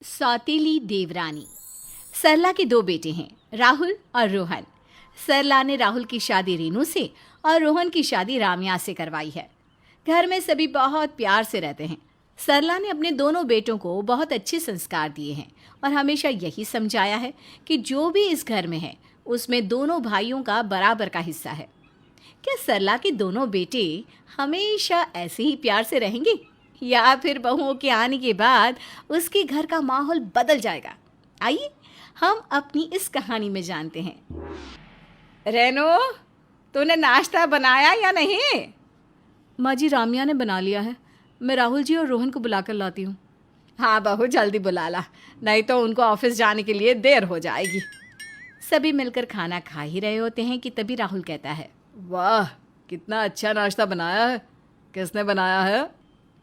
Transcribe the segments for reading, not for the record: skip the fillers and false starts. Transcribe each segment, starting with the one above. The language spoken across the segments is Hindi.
सौतेली देवरानी। सरला के दो बेटे हैं, राहुल और रोहन। सरला ने राहुल की शादी रीनू से और रोहन की शादी राम्या से करवाई है। घर में सभी बहुत प्यार से रहते हैं। सरला ने अपने दोनों बेटों को बहुत अच्छे संस्कार दिए हैं और हमेशा यही समझाया है कि जो भी इस घर में है उसमें दोनों भाइयों का बराबर का हिस्सा है। क्या सरला के दोनों बेटे हमेशा ऐसे ही प्यार से रहेंगे या फिर बहुओं के आने के बाद उसके घर का माहौल बदल जाएगा? आइए हम अपनी इस कहानी में जानते हैं। रेनो, तूने नाश्ता बनाया या नहीं? माँ जी, राम्या ने बना लिया है। मैं राहुल जी और रोहन को बुलाकर लाती हूँ। हाँ बहू, जल्दी बुला ला, नहीं तो उनको ऑफिस जाने के लिए देर हो जाएगी। सभी मिलकर खाना खा ही रहे होते हैं कि तभी राहुल कहता है, वाह, कितना अच्छा नाश्ता बनाया है। किसने बनाया है?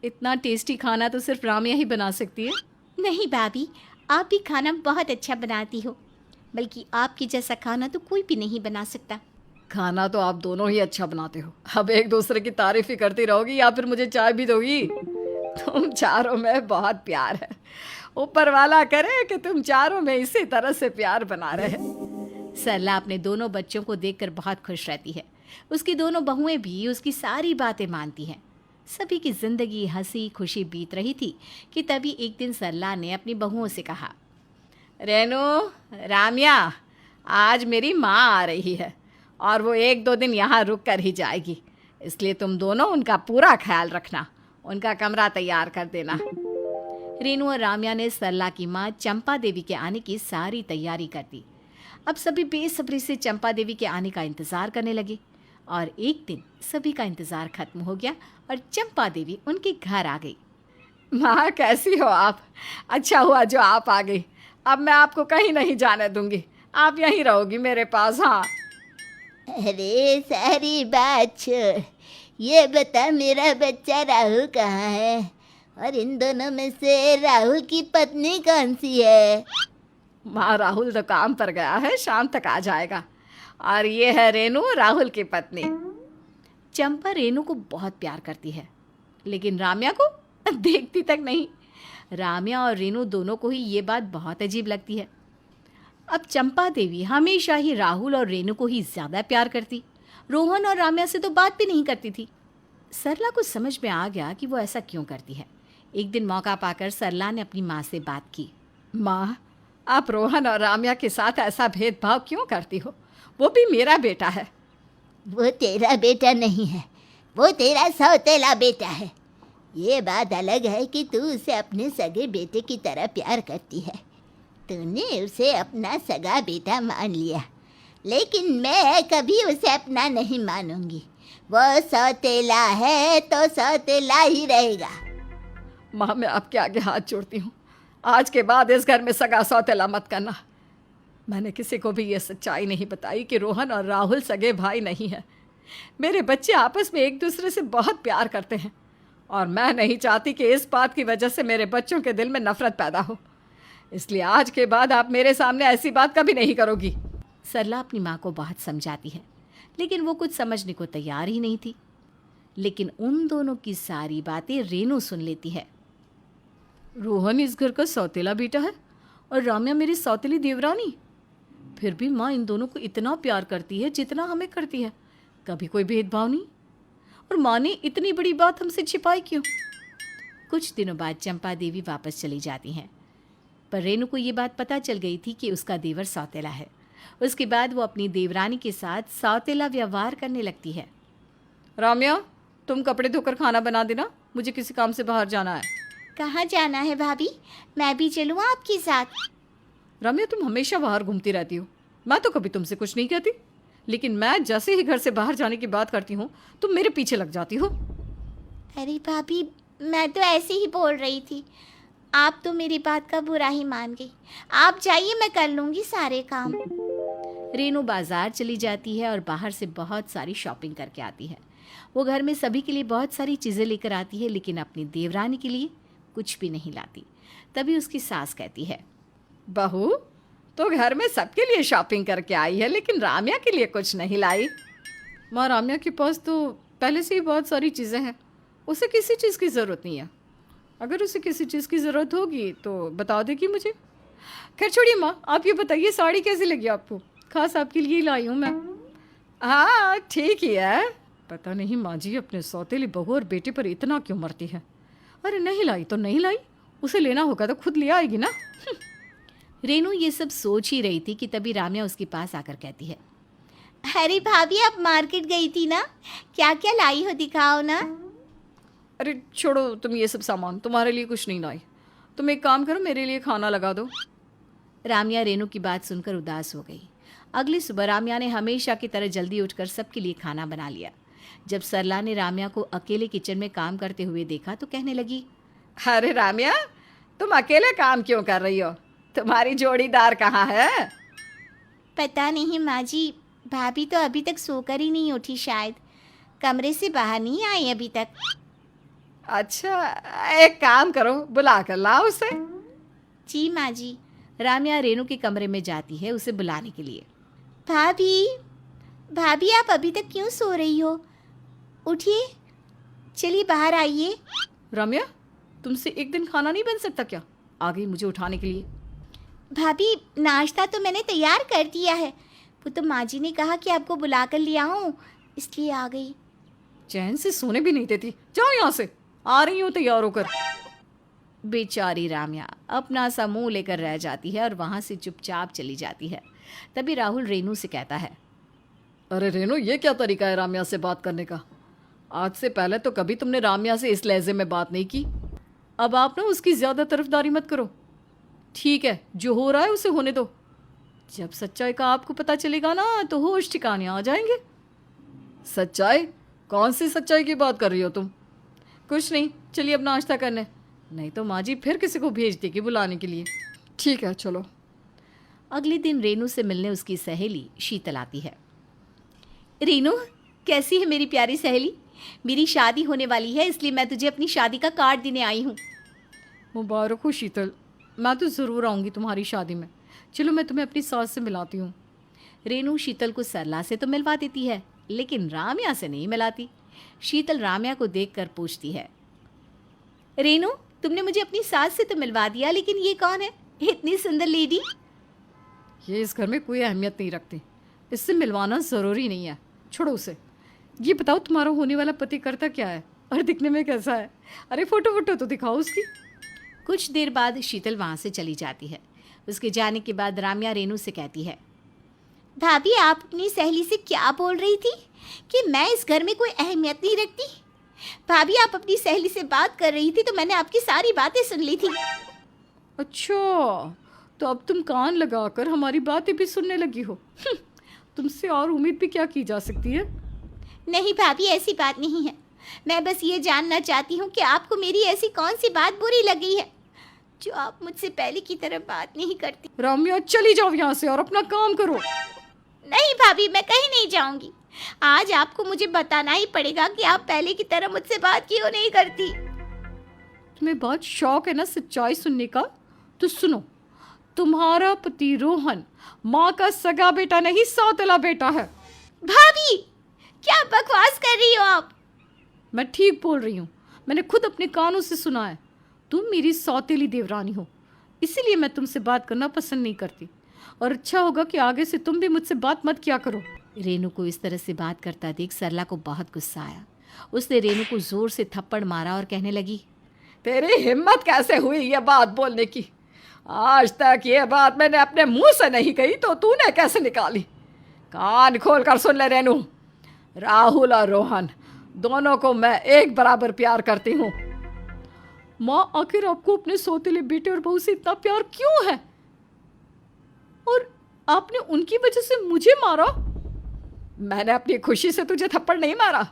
इतना टेस्टी खाना तो सिर्फ राम्या ही बना सकती है। नहीं भाभी, आप भी खाना बहुत अच्छा बनाती हो, बल्कि आपकी जैसा खाना तो कोई भी नहीं बना सकता। खाना तो आप दोनों ही अच्छा बनाते हो। अब एक दूसरे की तारीफ ही करती रहोगी या फिर मुझे चाय भी दोगी? तुम चारों में बहुत प्यार है। ऊपर वाला करे कि तुम चारों में इसी तरह से प्यार बना रहे। सरला अपने दोनों बच्चों को देखकर बहुत खुश रहती है। उसकी दोनों बहुएं भी उसकी सारी बातें मानती हैं। सभी की जिंदगी हंसी खुशी बीत रही थी कि तभी एक दिन सरला ने अपनी बहुओं से कहा, रेनू, राम्या, आज मेरी माँ आ रही है और वो 1-2 दिन यहाँ रुक कर ही जाएगी, इसलिए तुम दोनों उनका पूरा ख्याल रखना, उनका कमरा तैयार कर देना। रेनू और राम्या ने सरला की माँ चंपा देवी के आने की सारी तैयारी कर दी। अब सभी बेसब्री से चंपा देवी के आने का इंतज़ार करने लगे और एक दिन सभी का इंतज़ार खत्म हो गया और चंपा देवी उनके घर आ गई। माँ, कैसी हो आप? अच्छा हुआ जो आप आ गई। अब मैं आपको कहीं नहीं जाने दूंगी, आप यहीं रहोगी मेरे पास। हाँ। अरे सारी बात छोड़, ये बता मेरा बच्चा राहुल कहाँ है और इन दोनों में से राहुल की पत्नी कौन सी है? माँ, राहुल तो काम पर गया है, शाम तक आ जाएगा। और ये है रेनू, राहुल की पत्नी। चंपा रेनू को बहुत प्यार करती है, लेकिन राम्या को देखती तक नहीं। राम्या और रेनू दोनों को ही ये बात बहुत अजीब लगती है। अब चंपा देवी हमेशा ही राहुल और रेनू को ही ज़्यादा प्यार करती, रोहन और राम्या से तो बात भी नहीं करती थी। सरला को समझ में आ गया कि वो ऐसा क्यों करती है। एक दिन मौका पाकर सरला ने अपनी माँ से बात की। माँ, आप रोहन और राम्या के साथ ऐसा भेदभाव क्यों करती हो? वो भी मेरा बेटा है। वो तेरा बेटा नहीं है, वो तेरा सौतेला बेटा है। ये बात अलग है कि तू उसे अपने सगे बेटे की तरह प्यार करती है। तूने उसे अपना सगा बेटा मान लिया, लेकिन मैं कभी उसे अपना नहीं मानूंगी। वो सौतेला है तो सौतेला ही रहेगा। माँ, मैं आपके आगे हाथ जोड़ती हूँ, आज के बाद इस घर में सगा सौतेला मत करना। मैंने किसी को भी ये सच्चाई नहीं बताई कि रोहन और राहुल सगे भाई नहीं हैं। मेरे बच्चे आपस में एक दूसरे से बहुत प्यार करते हैं और मैं नहीं चाहती कि इस बात की वजह से मेरे बच्चों के दिल में नफरत पैदा हो। इसलिए आज के बाद आप मेरे सामने ऐसी बात कभी नहीं करोगी। सरला अपनी माँ को बहुत समझाती है, लेकिन वो कुछ समझने को तैयार ही नहीं थी। लेकिन उन दोनों की सारी बातें रेनू सुन लेती है। रोहन इस घर का सौतेला बेटा है और राम्या मेरी सौतेली देवरानी। फिर भी माँ इन दोनों को इतना प्यार करती है जितना हमें करती है, कभी कोई भेदभाव नहीं। और माँ ने इतनी बड़ी बात हमसे छिपाई क्यों? कुछ दिनों बाद चंपा देवी वापस चली जाती हैं, पर रेनू को ये बात पता चल गई थी कि उसका देवर सौतेला है। उसके बाद वो अपनी देवरानी के साथ सौतेला व्यवहार करने लगती है। राम्या, तुम कपड़े धोकर खाना बना देना, मुझे किसी काम से बाहर जाना है। कहाँ जाना है भाभी? मैं भी चलूँ आपके साथ? राम्या, तुम हमेशा बाहर घूमती रहती हो। मैं तो कभी तुमसे कुछ नहीं कहती, लेकिन मैं जैसे ही घर से बाहर जाने की बात करती हूँ तुम मेरे पीछे लग जाती हो। अरे भाभी, मैं तो ऐसे ही बोल रही थी, आप तो मेरी बात का बुरा ही मान गई। आप जाइए, मैं कर लूँगी सारे काम। रेनू बाजार चली जाती है और बाहर से बहुत सारी शॉपिंग करके आती है। वो घर में सभी के लिए बहुत सारी चीज़ें लेकर आती है, लेकिन अपनी देवरानी के लिए कुछ भी नहीं लाती। तभी उसकी सास कहती है, बहू, तो घर में सबके लिए शॉपिंग करके आई है, लेकिन राम्या के लिए कुछ नहीं लाई। माँ, राम्या के पास तो पहले से ही बहुत सारी चीज़ें हैं, उसे किसी चीज़ की ज़रूरत नहीं है। अगर उसे किसी चीज़ की ज़रूरत होगी तो बता देगी मुझे। खैर छोड़िए माँ, आप ये बताइए साड़ी कैसी लगी आपको? खास आपके लिए ही लाई हूँ मैं। हाँ ठीक ही है। पता नहीं माँ जी अपने सौतेली बहू और बेटे पर इतना क्यों मरती है। अरे नहीं लाई तो नहीं लाई, उसे लेना होगा तो खुद ले आएगी ना। रेनू ये सब सोच ही रही थी कि तभी राम्या उसके पास आकर कहती है, अरे भाभी, आप मार्केट गई थी ना, क्या क्या लाई हो दिखाओ ना। अरे छोड़ो तुम ये सब सामान, तुम्हारे लिए कुछ नहीं लाई। तुम एक काम करो, मेरे लिए खाना लगा दो। राम्या रेनू की बात सुनकर उदास हो गई। अगली सुबह राम्या ने हमेशा की तरह जल्दी उठकर सबके लिए खाना बना लिया। जब सरला ने राम्या को अकेले किचन में काम करते हुए देखा तो कहने लगी, अरे राम्या, तुम अकेले काम क्यों कर रही हो? तुम्हारी जोड़ीदार कहाँ है? पता नहीं माँ जी, भाभी तो अभी तक सोकर ही नहीं उठी, शायद कमरे से बाहर नहीं आई अभी तक। अच्छा, एक काम करो, बुला कर लाओ उसे। जी माँ जी। राम्या रेनू के कमरे में जाती है उसे बुलाने के लिए। भाभी, भाभी आप अभी तक क्यों सो रही हो? उठिए, चलिए बाहर आइए। रम्या, तुमसे एक दिन खाना नहीं बन सकता क्या? आ गई मुझे उठाने के लिए। भाभी, नाश्ता तो मैंने तैयार कर दिया है, वो तो माँ जी ने कहा कि आपको बुला कर ले आऊँ, इसलिए आ गई। चैन से सोने भी नहीं देती। जाओ यहाँ से, आ रही हूँ तैयार होकर। बेचारी राम्या अपना सा मुंह लेकर रह जाती है और वहाँ से चुपचाप चली जाती है। तभी राहुल रेनू से कहता है, अरे रेनू, ये क्या तरीका है राम्या से बात करने का? आज से पहले तो कभी तुमने राम्या से इस लहजे में बात नहीं की। अब आप ना उसकी ज़्यादा तरफदारी मत करो। ठीक है, जो हो रहा है उसे होने दो। जब सच्चाई का आपको पता चलेगा ना तो होश ठिकाने आ जाएंगे। सच्चाई? कौन सी सच्चाई की बात कर रही हो तुम? कुछ नहीं, चलिए अब नाश्ता करने, नहीं तो माँ जी फिर किसी को भेज देगी बुलाने के लिए। ठीक है चलो। अगले दिन रेनू से मिलने उसकी सहेली शीतल आती है। रेनू, कैसी है मेरी प्यारी सहेली? मेरी शादी होने वाली है, इसलिए मैं तुझे अपनी शादी का कार्ड देने आई हूँ। मुबारक हो शीतल, मैं तो ज़रूर आऊँगी तुम्हारी शादी में। चलो मैं तुम्हें अपनी सास से मिलाती हूँ। रेनू शीतल को सरला से तो मिलवा देती है, लेकिन राम्या से नहीं मिलाती। शीतल राम्या को देखकर पूछती है, रेनू, तुमने मुझे अपनी सास से तो मिलवा दिया, लेकिन ये कौन है, इतनी सुंदर लेडी? ये इस घर में कोई अहमियत नहीं रखती, इससे मिलवाना ज़रूरी नहीं है, छोड़ो उसे। ये बताओ तुम्हारा होने वाला पति करता क्या है और दिखने में कैसा है? अरे फोटो वोटो तो दिखाओ उसकी। कुछ देर बाद शीतल वहाँ से चली जाती है। उसके जाने के बाद राम्या रेनू से कहती है, भाभी, आप अपनी सहेली से क्या बोल रही थी कि मैं इस घर में कोई अहमियत नहीं रखती? भाभी, आप अपनी सहेली से बात कर रही थी तो मैंने आपकी सारी बातें सुन ली थी। अच्छा, तो अब तुम कान लगाकर हमारी बातें भी सुनने लगी हो। तुमसे और उम्मीद भी क्या की जा सकती है? नहीं भाभी, ऐसी बात नहीं है। मैं बस ये जानना चाहती हूँ कि आपको मेरी ऐसी कौन सी बात बुरी लगी है जो आप मुझसे पहले की तरह बात नहीं करती। राम्या, चली जाओ यहाँ से और अपना काम करो। नहीं भाभी, मैं कहीं नहीं जाऊंगी। आज आपको मुझे बताना ही पड़ेगा कि आप पहले की तरह मुझसे बात क्यों नहीं करती। तुम्हें बहुत शौक है ना सच्चाई सुनने का? तो सुनो, तुम्हारा पति रोहन माँ का सगा बेटा नहीं, सौतेला बेटा है। भाभी, क्या बकवास कर रही हो आप? मैं ठीक बोल रही हूँ, मैंने खुद अपने कानों से सुना है। तुम मेरी सौतेली देवरानी हो, इसीलिए मैं तुमसे बात करना पसंद नहीं करती, और अच्छा होगा कि आगे से तुम भी मुझसे बात मत किया करो। रेनू को इस तरह से बात करता देख सरला को बहुत गुस्सा आया। उसने रेनू को जोर से थप्पड़ मारा और कहने लगी, तेरी हिम्मत कैसे हुई ये बात बोलने की? आज तक ये बात मैंने अपने मुंह से नहीं कही तो तूने कैसे निकाली? कान खोल कर सुन ले रेनू, राहुल और रोहन दोनों को मैं एक बराबर प्यार करती हूँ। माँ, आखिर आपको अपने सौतेले बेटे और बहू से इतना प्यार क्यों है? और आपने उनकी वजह से मुझे मारा? मैंने अपनी खुशी से तुझे थप्पड़ नहीं मारा,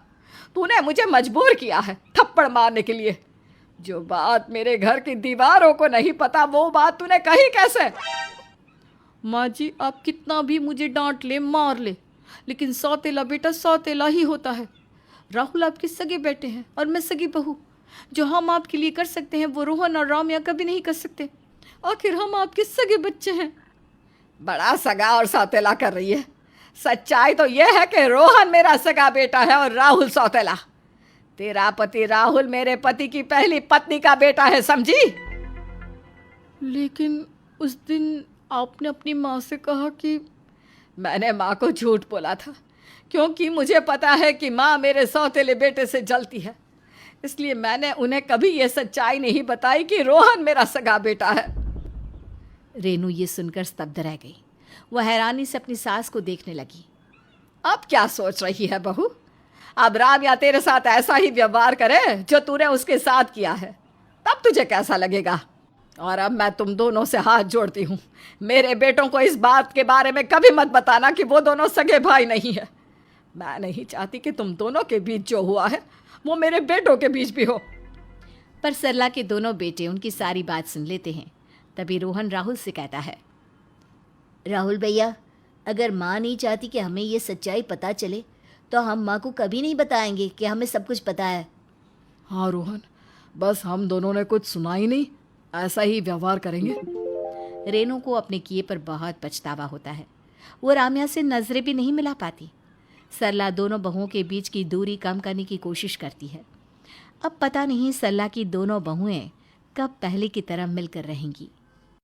तूने मुझे मजबूर किया है थप्पड़ मारने के लिए। जो बात मेरे घर की दीवारों को नहीं पता वो बात तूने कही कैसे? माँ जी, आप कितना भी मुझे डांट ले, मार ले, लेकिन सौतेला बेटा सौतेला ही होता है। राहुल आपके सगे बेटे हैं और मैं सगी बहू। जो हम आपके लिए कर सकते हैं वो रोहन और राम्या कभी नहीं कर सकते। आखिर हम आपके सगे बच्चे हैं। बड़ा सगा और सौतेला कर रही है। सच्चाई तो यह है कि रोहन मेरा सगा बेटा है और राहुल सौतेला। तेरा पति राहुल मेरे पति की पहली पत्नी का बेटा है, समझी? लेकिन उस दिन आपने अपनी माँ से कहा कि मैंने माँ को झूठ बोला था, क्योंकि मुझे पता है कि माँ मेरे सौतेले बेटे से जलती है। इसलिए मैंने उन्हें कभी ये सच्चाई नहीं बताई कि रोहन मेरा सगा बेटा है। रेनू ये सुनकर स्तब्ध रह गई। वह हैरानी से अपनी सास को देखने लगी। अब क्या सोच रही है बहू? अब रामिया तेरे साथ ऐसा ही व्यवहार करे जो तूने उसके साथ किया है, तब तुझे कैसा लगेगा? और अब मैं तुम दोनों से हाथ जोड़ती हूँ, मेरे बेटों को इस बात के बारे में कभी मत बताना कि वो दोनों सगे भाई नहीं है। मैं नहीं चाहती कि तुम दोनों के बीच जो हुआ है वो मेरे बेटों के बीच भी हो। पर सरला के दोनों बेटे उनकी सारी बात सुन लेते हैं। तभी रोहन राहुल से कहता है, राहुल भैया, अगर माँ नहीं चाहती कि हमें ये सच्चाई पता चले तो हम माँ को कभी नहीं बताएंगे कि हमें सब कुछ पता है। हाँ रोहन, बस हम दोनों ने कुछ सुना ही नहीं, ऐसा ही व्यवहार करेंगे। रेनू को अपने किए पर बहुत पछतावा होता है। वो राम्या से नजरें भी नहीं मिला पाती। सरला दोनों बहुओं के बीच की दूरी कम करने की कोशिश करती है। अब पता नहीं सरला की दोनों बहुएं कब पहले की तरह मिलकर रहेंगी।